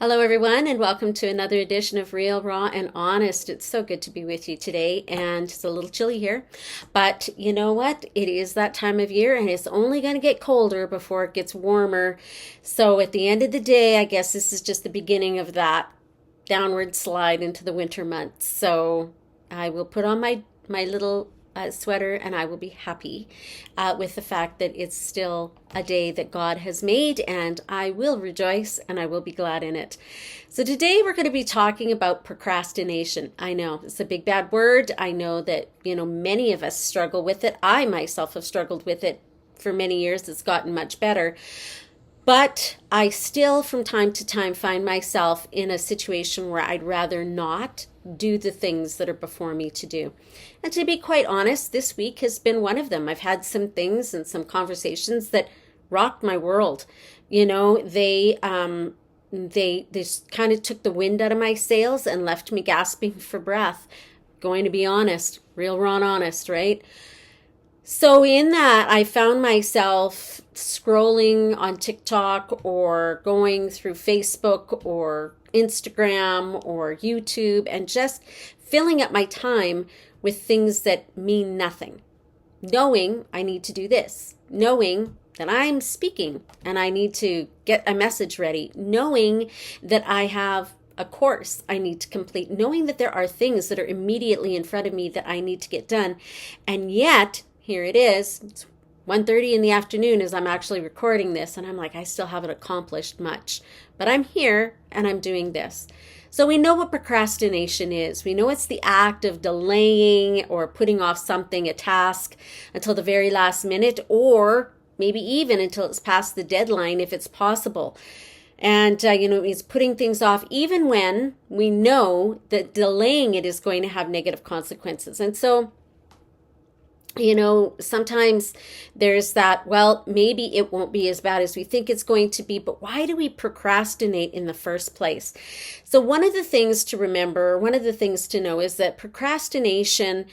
Hello, everyone, and welcome to another edition of Real, Raw, and Honest. It's so good to be with you today, and it's a little chilly here, but you know what? It is that time of year, and it's only going to get colder before it gets warmer. So at the end of the day, I guess this is just the beginning of that downward slide into the winter months. So I will put on my little sweater, and I will be happy with the fact that it's still a day that God has made, and I will rejoice and I will be glad in it. So today we're going to be talking about procrastination. I know it's a big bad word. I know that, many of us struggle with it. I myself have struggled with it for many years. It's gotten much better. But I still, from time to time, find myself in a situation where I'd rather not do the things that are before me to do. And to be quite honest, this week has been one of them. I've had some things and some conversations that rocked my world. They just kind of took the wind out of my sails and left me gasping for breath. Going to be honest, real, raw, and honest, right? So in that, I found myself scrolling on TikTok or going through Facebook or Instagram or YouTube and just filling up my time with things that mean nothing. Knowing I need to do this. Knowing that I'm speaking and I need to get a message ready. Knowing that I have a course I need to complete. Knowing that there are things that are immediately in front of me that I need to get done. And yet, here it is. It's 1:30 in the afternoon as I'm actually recording this, and I'm like, I still haven't accomplished much. But I'm here, and I'm doing this. So we know what procrastination is. We know it's the act of delaying or putting off something, a task, until the very last minute, or maybe even until it's past the deadline if it's possible. And, it means putting things off even when we know that delaying it is going to have negative consequences. And so, sometimes there's that, well, maybe it won't be as bad as we think it's going to be, but why do we procrastinate in the first place? So one of the things to remember, one of the things to know is that procrastination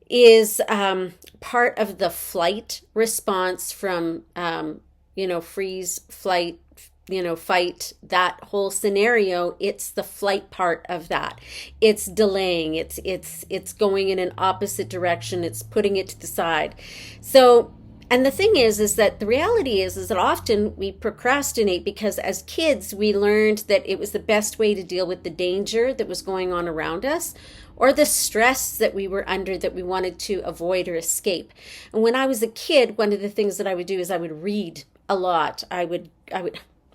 is part of the flight response from, freeze, flight, fight, that whole scenario. It's the flight part of that. It's delaying. It's going in an opposite direction. It's putting it to the side. So, and the thing is that the reality is that often we procrastinate because as kids, we learned that it was the best way to deal with the danger that was going on around us or the stress that we were under that we wanted to avoid or escape. And when I was a kid, one of the things that I would do is I would read a lot. I would,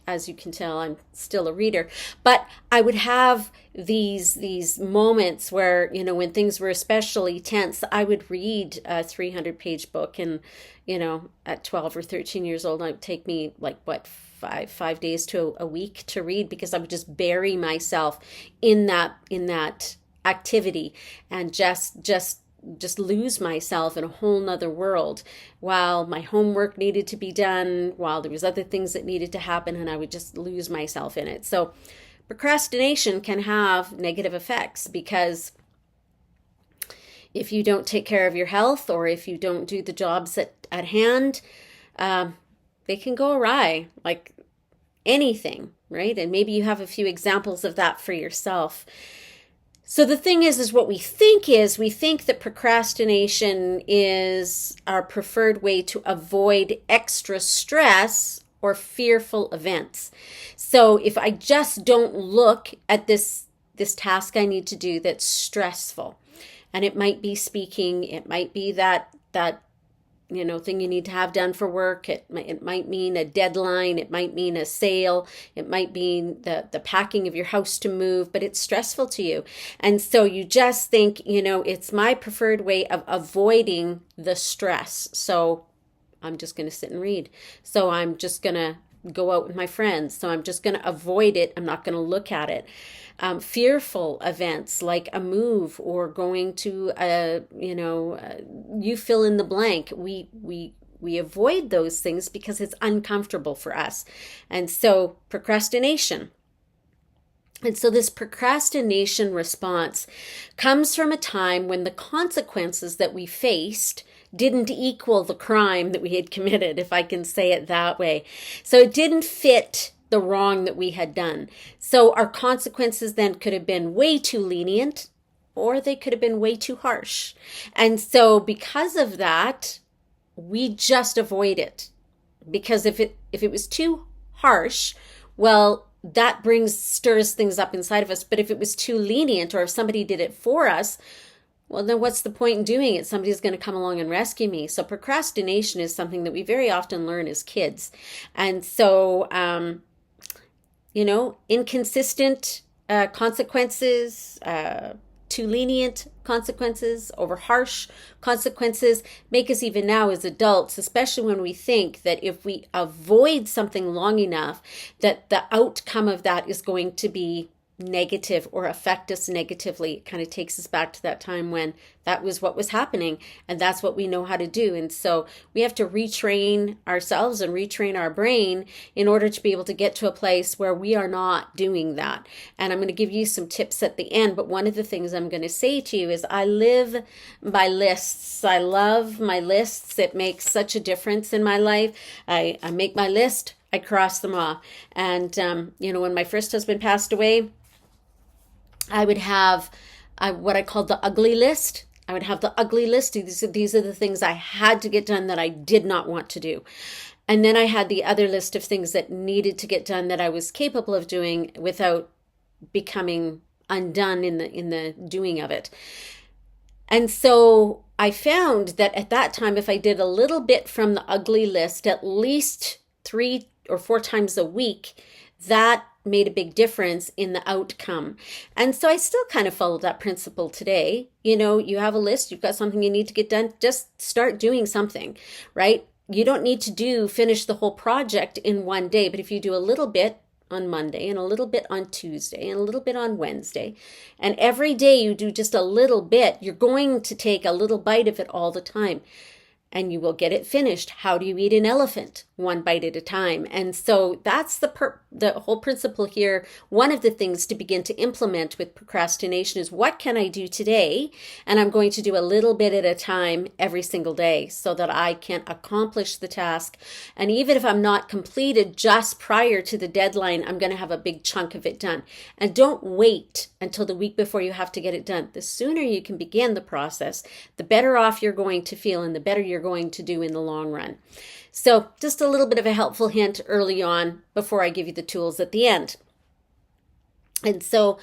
as you can tell, I'm still a reader, but I would have these moments where, when things were especially tense, I would read a 300-page book, and, at 12 or 13 years old, it would take me five days to a week to read, because I would just bury myself in that activity and just lose myself in a whole nother world while my homework needed to be done, while there was other things that needed to happen, and I would just lose myself in it. So procrastination can have negative effects, because if you don't take care of your health or if you don't do the jobs at hand, they can go awry, like anything, right? And maybe you have a few examples of that for yourself. So the thing is what we think that procrastination is our preferred way to avoid extra stress or fearful events. So if I just don't look at this task I need to do that's stressful, and it might be speaking, it might be that thing you need to have done for work. It might mean a deadline. It might mean a sale. It might mean the packing of your house to move, but it's stressful to you. And so you just think, it's my preferred way of avoiding the stress. So I'm just going to sit and read. So I'm just going to go out with my friends. So I'm just going to avoid it. I'm not going to look at it. Fearful events like a move or going to you fill in the blank. We avoid those things because it's uncomfortable for us. And so procrastination. And so this procrastination response comes from a time when the consequences that we faced didn't equal the crime that we had committed, if I can say it that way. So it didn't fit the wrong that we had done. So our consequences then could have been way too lenient, or they could have been way too harsh. And so because of that, we just avoid it. Because if it was too harsh, well, that stirs things up inside of us. But if it was too lenient, or if somebody did it for us, well, then what's the point in doing it? Somebody's going to come along and rescue me. So procrastination is something that we very often learn as kids. And so, inconsistent consequences, too lenient consequences, over harsh consequences make us, even now as adults, especially when we think that if we avoid something long enough, that the outcome of that is going to be negative or affect us negatively. It kind of takes us back to that time when that was what was happening, and that's what we know how to do. And so we have to retrain ourselves and retrain our brain in order to be able to get to a place where we are not doing that. And I'm going to give you some tips at the end, but one of the things I'm going to say to you is I live by lists. I love my lists. It makes such a difference in my life. I make my list, I cross them off. And when my first husband passed away, I would have what I called the ugly list. I would have the ugly list. These are the things I had to get done that I did not want to do. And then I had the other list of things that needed to get done that I was capable of doing without becoming undone in the doing of it. And so I found that at that time, if I did a little bit from the ugly list, at least 3 or 4 times a week, that made a big difference in the outcome. And so I still kind of follow that principle today. You have a list, you've got something you need to get done, just start doing something, right? You don't need to finish the whole project in one day, but if you do a little bit on Monday and a little bit on Tuesday and a little bit on Wednesday, and every day you do just a little bit, you're going to take a little bite of it all the time. And you will get it finished. How do you eat an elephant? One bite at a time. And so that's the whole principle here. One of the things to begin to implement with procrastination is, what can I do today? And I'm going to do a little bit at a time every single day so that I can accomplish the task. And even if I'm not completed just prior to the deadline, I'm going to have a big chunk of it done. And don't wait until the week before you have to get it done. The sooner you can begin the process, the better off you're going to feel and the better you're going to do in the long run. So just a little bit of a helpful hint early on before I give you the tools at the end. And so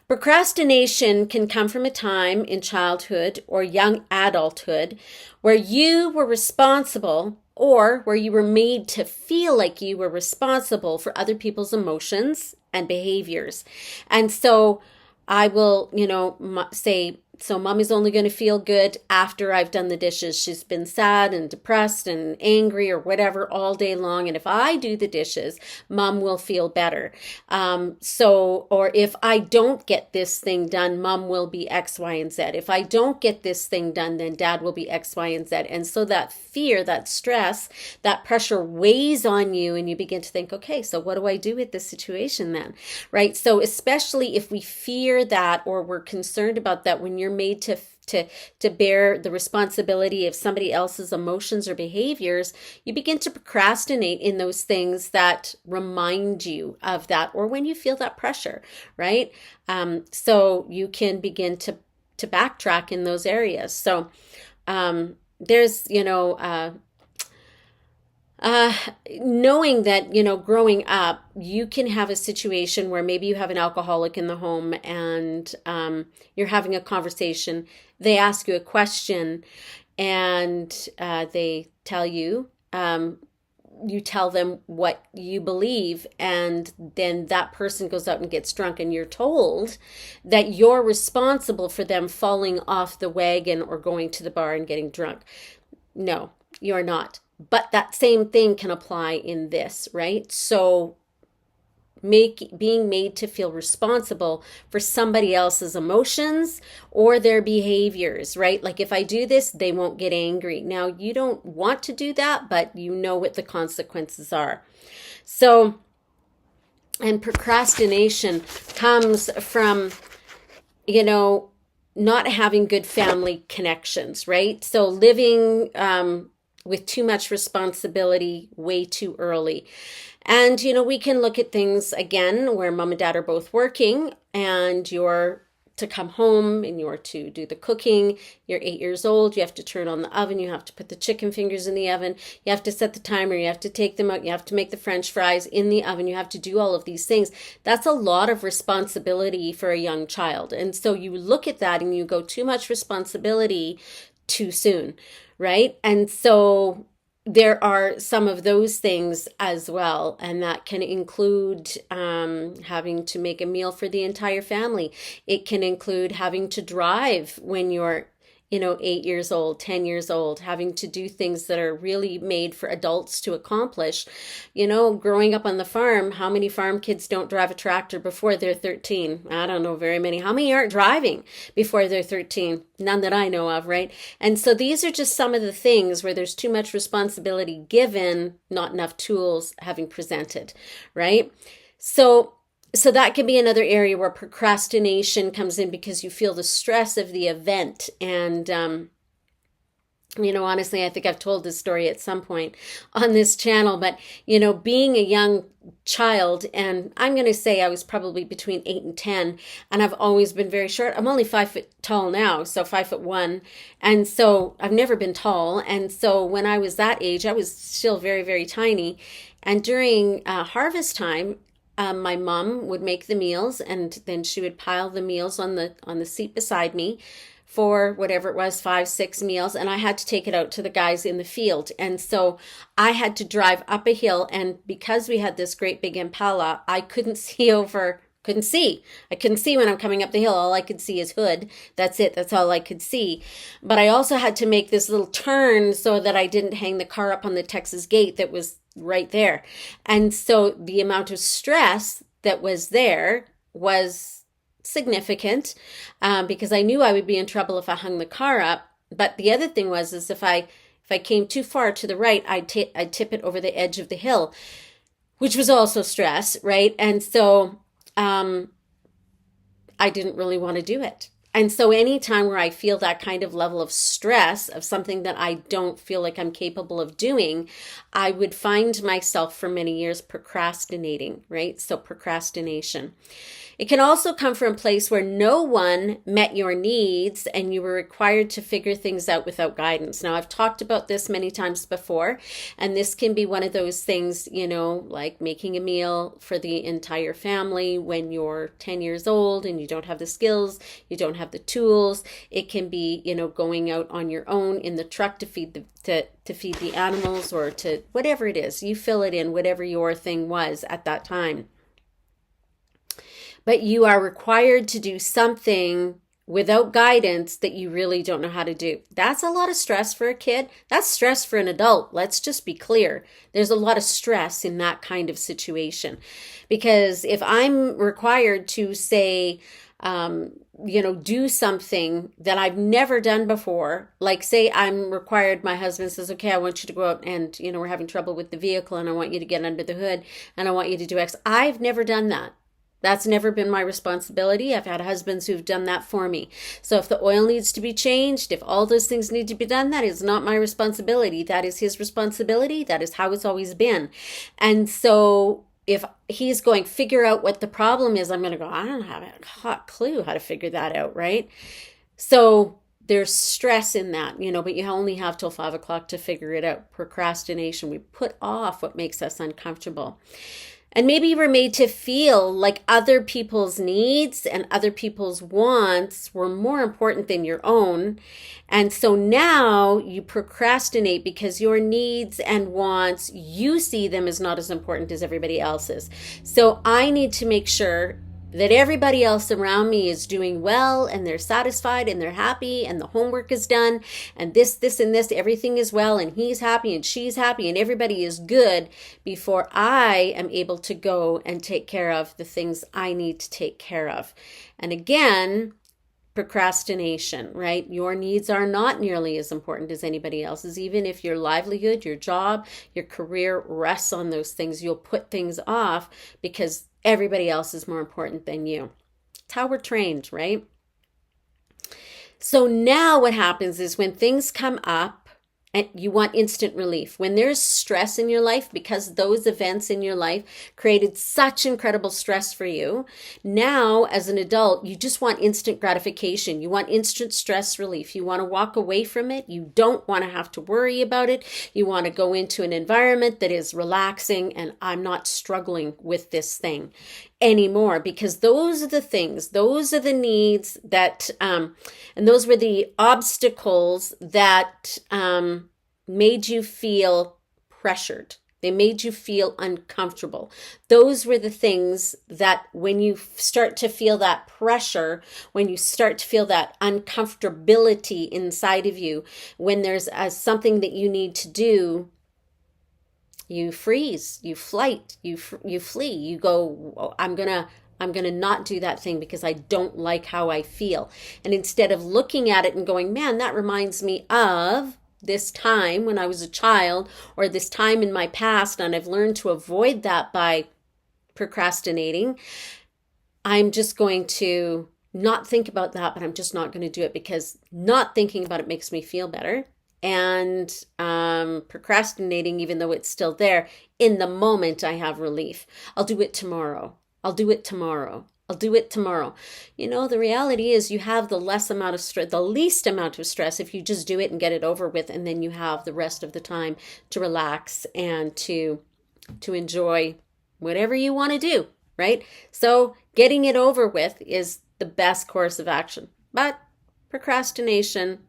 procrastination can come from a time in childhood or young adulthood where you were responsible, or where you were made to feel like you were responsible for other people's emotions and behaviors. And so I will, say, so mom is only going to feel good after I've done the dishes. She's been sad and depressed and angry or whatever all day long. And if I do the dishes, mom will feel better. Or if I don't get this thing done, mom will be X, Y, and Z. If I don't get this thing done, then dad will be X, Y, and Z. And so that fear, that stress, that pressure weighs on you, and you begin to think, okay, so what do I do with this situation then? Right? So especially if we fear that, or we're concerned about that, when you're made to bear the responsibility of somebody else's emotions or behaviors, you begin to procrastinate in those things that remind you of that, or when you feel that pressure, right? So you can begin to backtrack in those areas. So there's, knowing that, growing up, you can have a situation where maybe you have an alcoholic in the home and you're having a conversation. They ask you a question and they tell you, you tell them what you believe, and then that person goes out and gets drunk, and you're told that you're responsible for them falling off the wagon or going to the bar and getting drunk. No, you're not. But that same thing can apply in this, right? So being made to feel responsible for somebody else's emotions or their behaviors, right? Like, if I do this, they won't get angry. Now, you don't want to do that, but you know what the consequences are. So, and procrastination comes from, not having good family connections, right? So living with too much responsibility way too early. And, we can look at things again where mom and dad are both working and you're to come home and you're to do the cooking. You're 8 years old. You have to turn on the oven. You have to put the chicken fingers in the oven. You have to set the timer. You have to take them out. You have to make the French fries in the oven. You have to do all of these things. That's a lot of responsibility for a young child. And so you look at that and you go, too much responsibility too soon, right? And so there are some of those things as well, and that can include having to make a meal for the entire family. It can include having to drive when you're 8 years old, 10 years old, having to do things that are really made for adults to accomplish. Growing up on the farm, how many farm kids don't drive a tractor before they're 13? I don't know very many. How many aren't driving before they're 13? None that I know of, right? And so these are just some of the things where there's too much responsibility given, not enough tools having presented, right? So that can be another area where procrastination comes in because you feel the stress of the event. And, honestly, I think I've told this story at some point on this channel, but, being a young child, and I'm going to say I was probably between 8 and 10, and I've always been very short. I'm only 5 foot tall now, so 5'1". And so I've never been tall. And so when I was that age, I was still very, very tiny. And during harvest time, my mom would make the meals, and then she would pile the meals on the seat beside me for whatever it was, 5, 6 meals, and I had to take it out to the guys in the field. And so I had to drive up a hill, and because we had this great big Impala, I couldn't see over. I couldn't see when I'm coming up the hill. All I could see is hood. That's it. That's all I could see. But I also had to make this little turn so that I didn't hang the car up on the Texas gate that was right there. And so the amount of stress that was there was significant because I knew I would be in trouble if I hung the car up. But the other thing is if I came too far to the right, I'd tip it over the edge of the hill, which was also stress, right? And so I didn't really want to do it. And so anytime where I feel that kind of level of stress of something that I don't feel like I'm capable of doing, I would find myself for many years procrastinating, right? So procrastination. It can also come from a place where no one met your needs and you were required to figure things out without guidance. Now, I've talked about this many times before, and this can be one of those things, like making a meal for the entire family when you're 10 years old and you don't have the skills, you don't have the tools. It can be, going out on your own in the truck to feed the animals, or to whatever it is. You fill it in, whatever your thing was at that time. But you are required to do something without guidance that you really don't know how to do. That's a lot of stress for a kid. That's stress for an adult. Let's just be clear. There's a lot of stress in that kind of situation. Because if I'm required to say, do something that I've never done before, like say I'm required, my husband says, okay, I want you to go out and, we're having trouble with the vehicle and I want you to get under the hood and I want you to do X. I've never done that. That's never been my responsibility. I've had husbands who've done that for me. So if the oil needs to be changed, if all those things need to be done, that is not my responsibility. That is his responsibility. That is how it's always been. And so if he's going, figure out what the problem is, I'm going to go, I don't have a hot clue how to figure that out, right? So there's stress in that, but you only have till 5 o'clock to figure it out. Procrastination, we put off what makes us uncomfortable. And maybe you were made to feel like other people's needs and other people's wants were more important than your own. And so now you procrastinate because your needs and wants, you see them as not as important as everybody else's. So I need to make sure that everybody else around me is doing well and they're satisfied and they're happy and the homework is done and this, and this, everything is well and he's happy and she's happy and everybody is good before I am able to go and take care of the things I need to take care of. And again, procrastination, right? Your needs are not nearly as important as anybody else's. Even if your livelihood, your job, your career rests on those things, you'll put things off because everybody else is more important than you. It's how we're trained, right? So now what happens is when things come up And you want instant relief. When there's stress in your life, because those events in your life created such incredible stress for you, now as an adult, you just want instant gratification. You want instant stress relief. You want to walk away from it. You don't want to have to worry about it. You want to go into an environment that is relaxing and I'm not struggling with this thing anymore, because those are the things, those are the needs that, and those were the obstacles that made you feel pressured. They made you feel uncomfortable. Those were the things that when you start to feel that pressure, when you start to feel that uncomfortability inside of you, when there's something that you need to do, you freeze, you flight, you flee, you go, oh, I'm gonna not do that thing because I don't like how I feel. And instead of looking at it and going, man, that reminds me of this time when I was a child, or this time in my past, and I've learned to avoid that by procrastinating, I'm just going to not think about that, but I'm just not going to do it because not thinking about it makes me feel better. And procrastinating, even though it's still there, in the moment I have relief. I'll do it tomorrow. I'll do it tomorrow. I'll do it tomorrow. You know, the reality is you have the least amount of stress if you just do it and get it over with, and then you have the rest of the time to relax and to enjoy whatever you want to do, right? So getting it over with is the best course of action. But procrastination,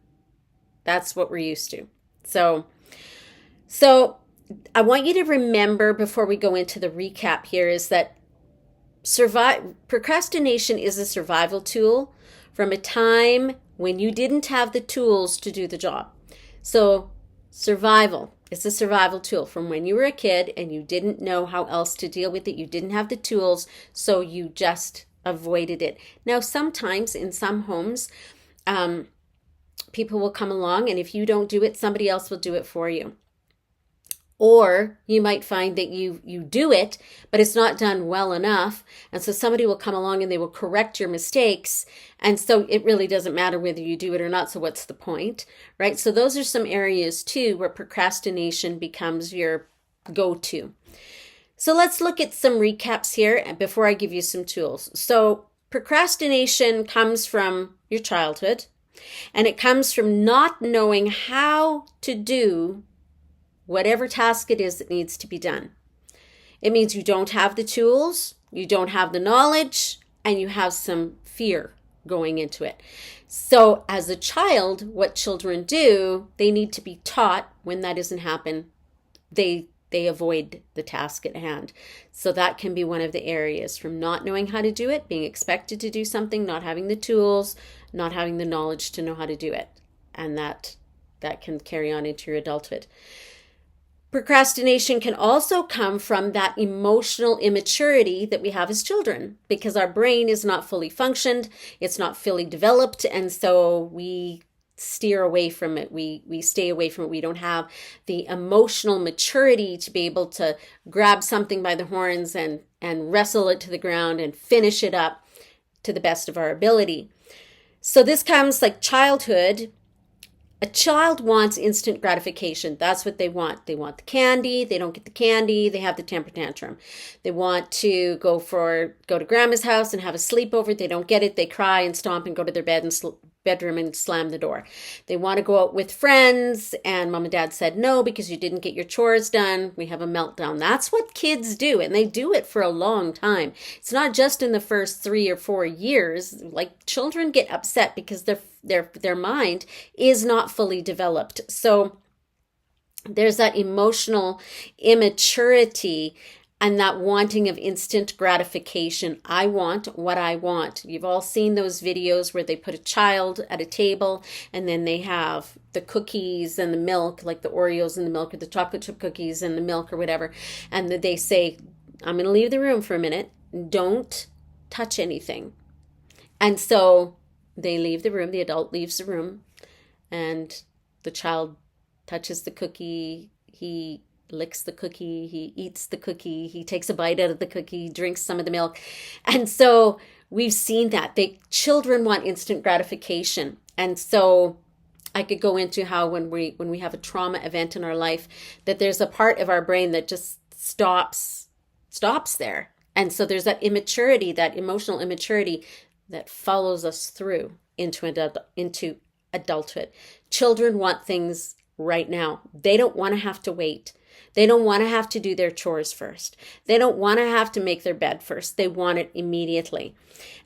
that's what we're used to. So I want you to remember before we go into the recap here is that procrastination is a survival tool from a time when you didn't have the tools to do the job. So survival is a survival tool from when you were a kid and you didn't know how else to deal with it. You didn't have the tools, so you just avoided it. Now, sometimes in some homes, people will come along, and if you don't do it, somebody else will do it for you. Or you might find that you do it, but it's not done well enough. And so somebody will come along and they will correct your mistakes. And so it really doesn't matter whether you do it or not. So what's the point, right? So those are some areas too where procrastination becomes your go-to. So let's look at some recaps here before I give you some tools. So procrastination comes from your childhood. And it comes from not knowing how to do whatever task it is that needs to be done. It means you don't have the tools, you don't have the knowledge, and you have some fear going into it. So as a child, what children do, they need to be taught when that doesn't happen, they avoid the task at hand. So that can be one of the areas, from not knowing how to do it, being expected to do something, not having the tools, not having the knowledge to know how to do it. And that can carry on into your adulthood. Procrastination can also come from that emotional immaturity that we have as children, because our brain is not fully functioned, it's not fully developed, and so we steer away from it. We stay away from it. We don't have the emotional maturity to be able to grab something by the horns and wrestle it to the ground and finish it up to the best of our ability. So this comes like childhood. A child wants instant gratification. That's what they want. They want the candy. They don't get the candy. They have the temper tantrum. They want to go to grandma's house and have a sleepover. They don't get it. They cry and stomp and go to their bedroom and slam the door. They want to go out with friends, and mom and dad said no because you didn't get your chores done. We have a meltdown. That's what kids do, and they do it for a long time. It's not just in the first 3 or 4 years. Like, children get upset because their mind is not fully developed. So there's that emotional immaturity and that wanting of instant gratification. I want what I want. You've all seen those videos where they put a child at a table and then they have the cookies and the milk, like the Oreos and the milk, or the chocolate chip cookies and the milk or whatever. And they say, I'm going to leave the room for a minute. Don't touch anything. And so they leave the room, the adult leaves the room, and the child touches the cookie, he licks the cookie, he eats the cookie, he takes a bite out of the cookie, drinks some of the milk. And so we've seen that. Children want instant gratification. And so I could go into how when we have a trauma event in our life, that there's a part of our brain that just stops there. And so there's that immaturity, that emotional immaturity that follows us through into adulthood. Children want things right now. They don't want to have to wait. They don't want to have to do their chores first. They don't want to have to make their bed first. They want it immediately.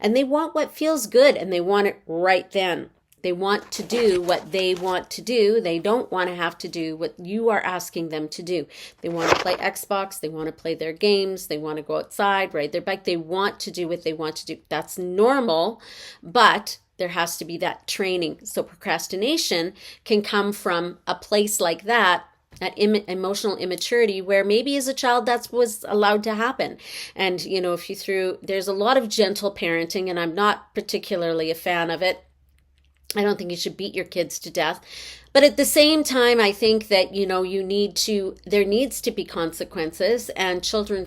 And they want what feels good, and they want it right then. They want to do what they want to do. They don't want to have to do what you are asking them to do. They want to play Xbox. They want to play their games. They want to go outside, ride their bike. They want to do what they want to do. That's normal, but there has to be that training. So procrastination can come from a place like that emotional immaturity, where maybe as a child that was allowed to happen. And, there's a lot of gentle parenting, and I'm not particularly a fan of it. I don't think you should beat your kids to death. But at the same time, I think that, there needs to be consequences, and children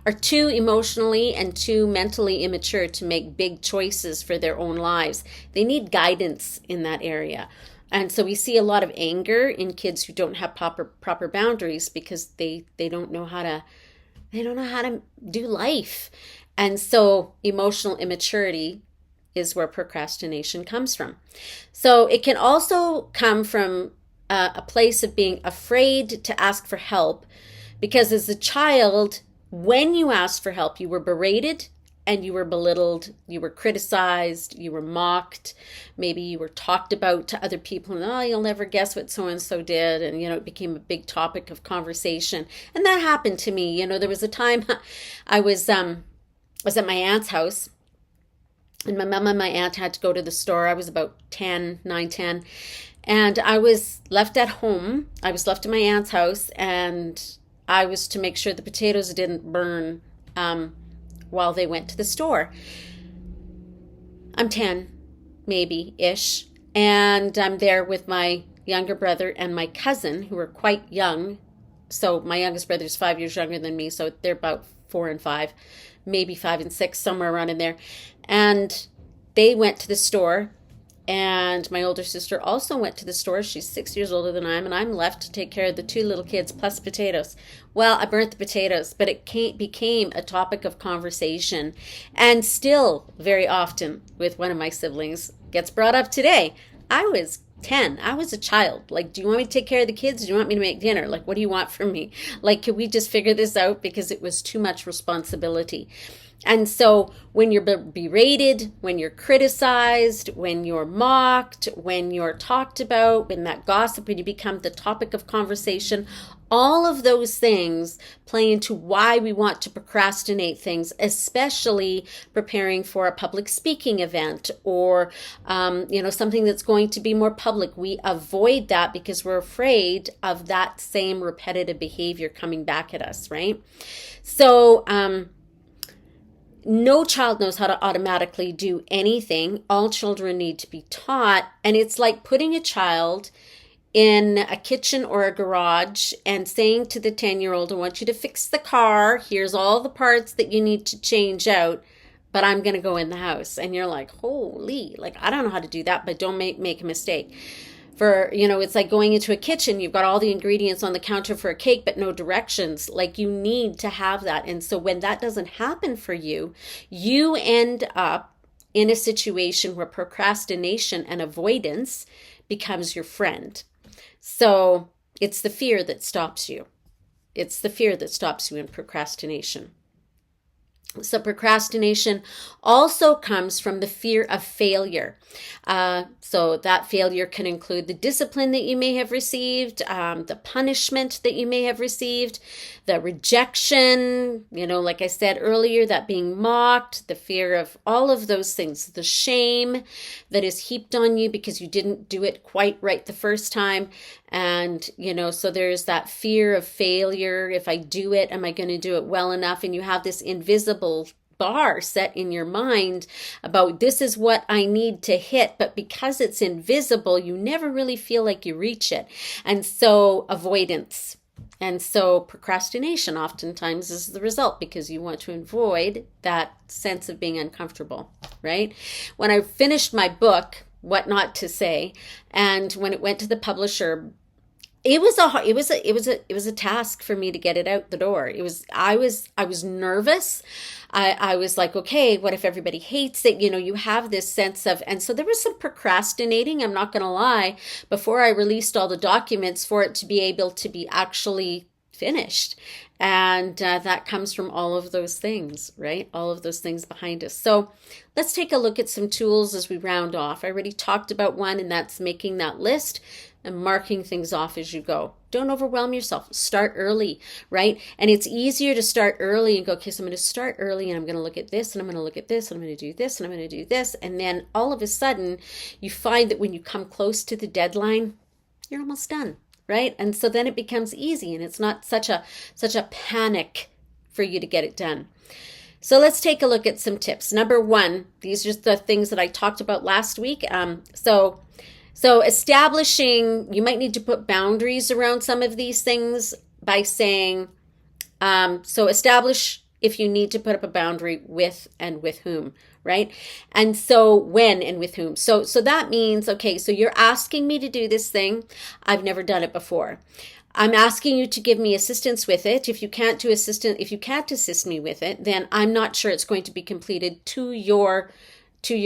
are too emotionally and too mentally immature to make big choices for their own lives. They need guidance in that area. And so we see a lot of anger in kids who don't have proper boundaries, because they don't know how to do life. And so emotional immaturity is where procrastination comes from. So it can also come from a place of being afraid to ask for help, because as a child, when you asked for help, you were berated and you were belittled, you were criticized, you were mocked, maybe you were talked about to other people, and you'll never guess what so-and-so did, and it became a big topic of conversation. And that happened to me. There was a time I was at my aunt's house, and my mom and my aunt had to go to the store. I was about 10, and I was left at home. I was left in my aunt's house, and I was to make sure the potatoes didn't burn while they went to the store. I'm 10, maybe-ish, and I'm there with my younger brother and my cousin, who are quite young. So my youngest brother is 5 years younger than me, so they're about 4 and 5, maybe 5 and 6, somewhere around in there. And they went to the store, and my older sister also went to the store. She's 6 years older than I am, and I'm left to take care of the 2 little kids plus potatoes. Well, I burnt the potatoes, but it became a topic of conversation, and still very often with one of my siblings gets brought up today. I was 10. I was a child. Like, do you want me to take care of the kids? Do you want me to make dinner? Like, what do you want from me? Like, can we just figure this out? Because it was too much responsibility. And so when you're berated, when you're criticized, when you're mocked, when you're talked about, when that gossip, when you become the topic of conversation, all of those things play into why we want to procrastinate things, especially preparing for a public speaking event or, something that's going to be more public. We avoid that because we're afraid of that same repetitive behavior coming back at us, right? So, no child knows how to automatically do anything. All children need to be taught. And it's like putting a child in a kitchen or a garage and saying to the 10-year-old, I want you to fix the car. Here's all the parts that you need to change out, but I'm going to go in the house. And you're like, holy, like, I don't know how to do that, but don't make a mistake. It's like going into a kitchen, you've got all the ingredients on the counter for a cake, but no directions. Like, you need to have that. And so when that doesn't happen for you, you end up in a situation where procrastination and avoidance becomes your friend. So it's the fear that stops you. It's the fear that stops you in procrastination. So procrastination also comes from the fear of failure. So that failure can include the discipline that you may have received, the punishment that you may have received, the rejection, like I said earlier, that being mocked, the fear of all of those things, the shame that is heaped on you because you didn't do it quite right the first time. And, so there's that fear of failure. If I do it, am I going to do it well enough? And you have this invisible bar set in your mind about this is what I need to hit. But because it's invisible, you never really feel like you reach it. And so avoidance. And so procrastination oftentimes is the result because you want to avoid that sense of being uncomfortable, right? When I finished my book, what not to say. And when it went to the publisher, it was a task for me to get it out the door. I was nervous. I was like, okay, what if everybody hates it? You have this sense of, and so there was some procrastinating, I'm not going to lie, before I released all the documents for it to be able to be actually finished. And that comes from all of those things, right? All of those things behind us. So let's take a look at some tools as we round off. I already talked about one, and that's making that list and marking things off as you go. Don't overwhelm yourself. Start early, right? And it's easier to start early and go, okay, so I'm going to start early and I'm going to look at this and I'm going to look at this and I'm going to do this and I'm going to do this. And then all of a sudden you find that when you come close to the deadline, you're almost done, right? And so then it becomes easy and it's not such a panic for you to get it done. So let's take a look at some tips. Number one, these are just the things that I talked about last week. So establishing, you might need to put boundaries around some of these things by saying, so establish if you need to put up a boundary with and with whom, right? And so when and with whom. So that means, okay, so you're asking me to do this thing. I've never done it before. I'm asking you to give me assistance with it. If you can't assist me with it, then I'm not sure it's going to be completed to your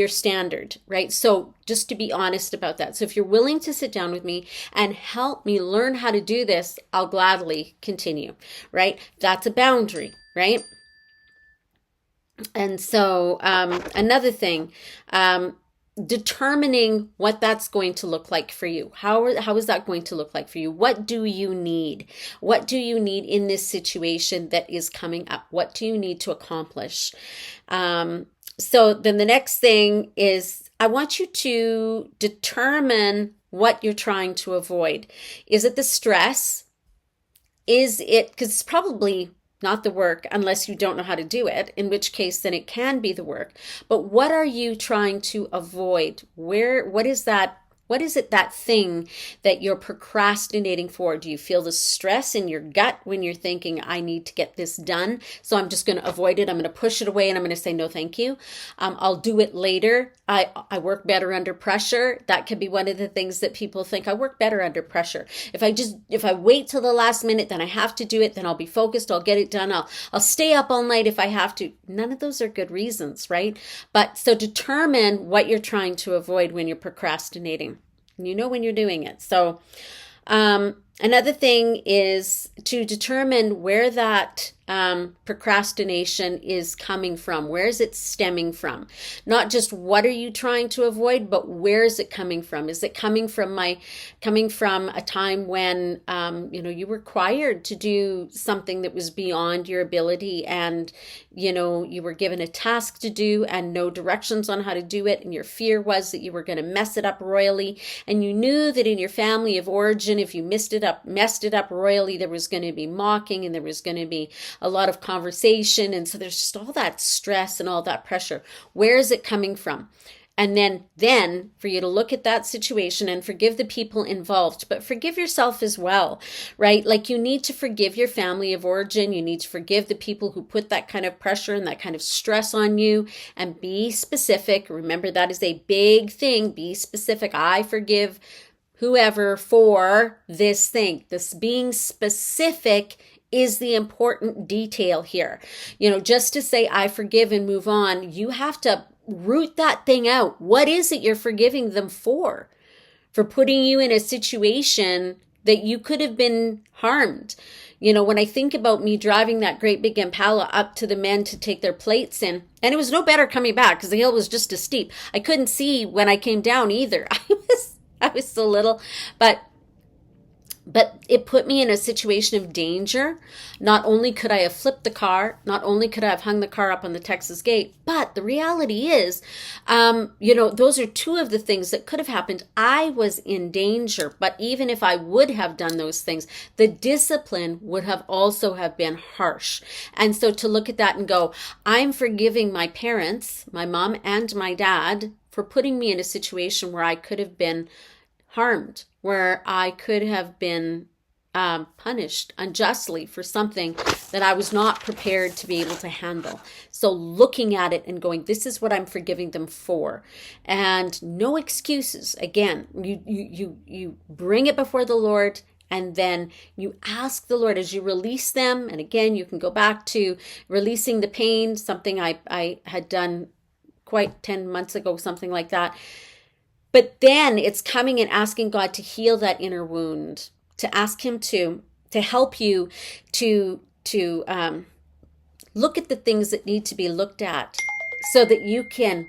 standard, right? So just to be honest about that. So if you're willing to sit down with me and help me learn how to do this, I'll gladly continue, right? That's a boundary, right? And so another thing, determining what that's going to look like for you. How is that going to look like for you? What do you need? What do you need in this situation that is coming up? What do you need to accomplish? So then the next thing is I want you to determine what you're trying to avoid. Is it the stress? Is it, because it's probably not the work unless you don't know how to do it, in which case then it can be the work. But what are you trying to avoid? What is it, that thing that you're procrastinating for? Do you feel the stress in your gut when you're thinking, I need to get this done, so I'm just going to avoid it. I'm going to push it away and I'm going to say, no, thank you. I'll do it later. I work better under pressure. That could be one of the things that people think. I work better under pressure. If I wait till the last minute, then I have to do it. Then I'll be focused. I'll get it done. I'll stay up all night if I have to. None of those are good reasons, right? But so determine what you're trying to avoid when you're procrastinating. You know when you're doing it. So another thing is to determine where that procrastination is coming from. Where is it stemming from? Not just what are you trying to avoid, but where is it coming from? Is it coming from a time when you were required to do something that was beyond your ability, and you were given a task to do and no directions on how to do it, and your fear was that you were going to mess it up royally, and you knew that in your family of origin, if you messed it up royally, there was going to be mocking and there was going to be a lot of conversation. And so there's just all that stress and all that pressure. Where is it coming from? And then for you to look at that situation and forgive the people involved, but forgive yourself as well, right? Like you need to forgive your family of origin. You need to forgive the people who put that kind of pressure and that kind of stress on you, and be specific. Remember, that is a big thing. Be specific. I forgive whoever for this thing. This being specific is the important detail here. Just to say I forgive and move on, you have to root that thing out. What is it you're forgiving them for? For putting you in a situation that you could have been harmed. When I think about me driving that great big Impala up to the men to take their plates in, and it was no better coming back because the hill was just as steep. I couldn't see when I came down either. I was so little, but it put me in a situation of danger. Not only could I have flipped the car, not only could I have hung the car up on the Texas gate, but the reality is, those are two of the things that could have happened. I was in danger, but even if I would have done those things, the discipline would have also have been harsh. And so to look at that and go, I'm forgiving my parents, my mom and my dad, for putting me in a situation where I could have been harmed, where I could have been punished unjustly for something that I was not prepared to be able to handle. So looking at it and going, this is what I'm forgiving them for. And no excuses. Again, you bring it before the Lord, and then you ask the Lord as you release them. And again, you can go back to releasing the pain, something I had done quite 10 months ago, something like that. But then it's coming and asking God to heal that inner wound, to ask him to help you to look at the things that need to be looked at so that you can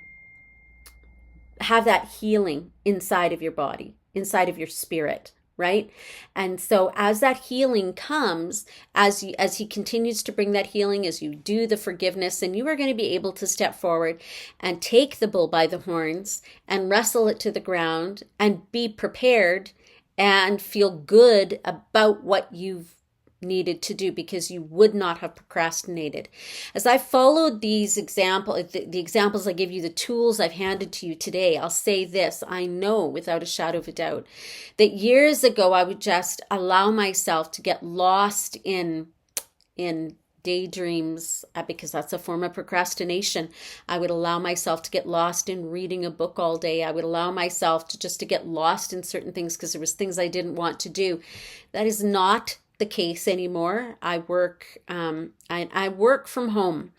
have that healing inside of your body, inside of your spirit, right? And so as that healing comes, as he continues to bring that healing, as you do the forgiveness, and you are going to be able to step forward and take the bull by the horns and wrestle it to the ground and be prepared and feel good about what you've needed to do, because you would not have procrastinated. As I followed these examples, the examples I give you, the tools I've handed to you today, I'll say this: I know without a shadow of a doubt that years ago I would just allow myself to get lost in daydreams, because that's a form of procrastination. I would allow myself to get lost in reading a book all day. I would allow myself to get lost in certain things because there was things I didn't want to do. That is not the case anymore. I work from home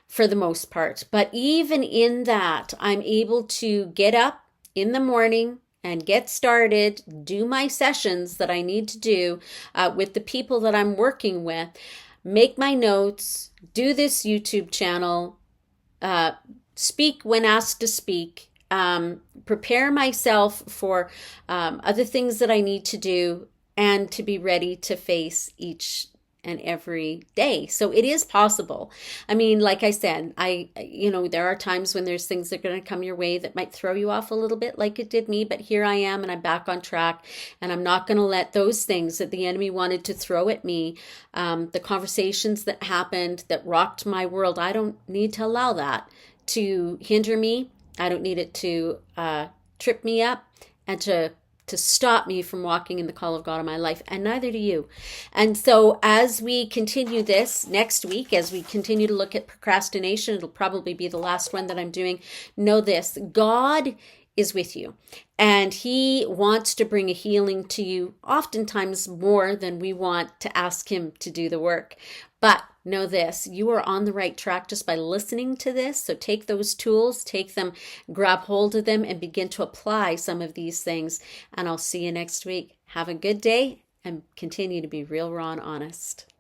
for the most part, but even in that, I'm able to get up in the morning and get started, do my sessions that I need to do with the people that I'm working with, make my notes, do this YouTube channel, speak when asked to speak, prepare myself for other things that I need to do, and to be ready to face each and every day. So it is possible. I mean, like I said, there are times when there's things that are going to come your way that might throw you off a little bit, like it did me, but here I am and I'm back on track, and I'm not going to let those things that the enemy wanted to throw at me, the conversations that happened that rocked my world, I don't need to allow that to hinder me. I don't need it to trip me up and to stop me from walking in the call of God in my life, and neither do you. And so as we continue this next week, as we continue to look at procrastination, it'll probably be the last one that I'm doing. Know this: God is with you, and he wants to bring a healing to you, oftentimes more than we want to ask him to do the work. But know this: you are on the right track just by listening to this. So take those tools, take them, grab hold of them, and begin to apply some of these things. And I'll see you next week. Have a good day and continue to be real, raw, and honest.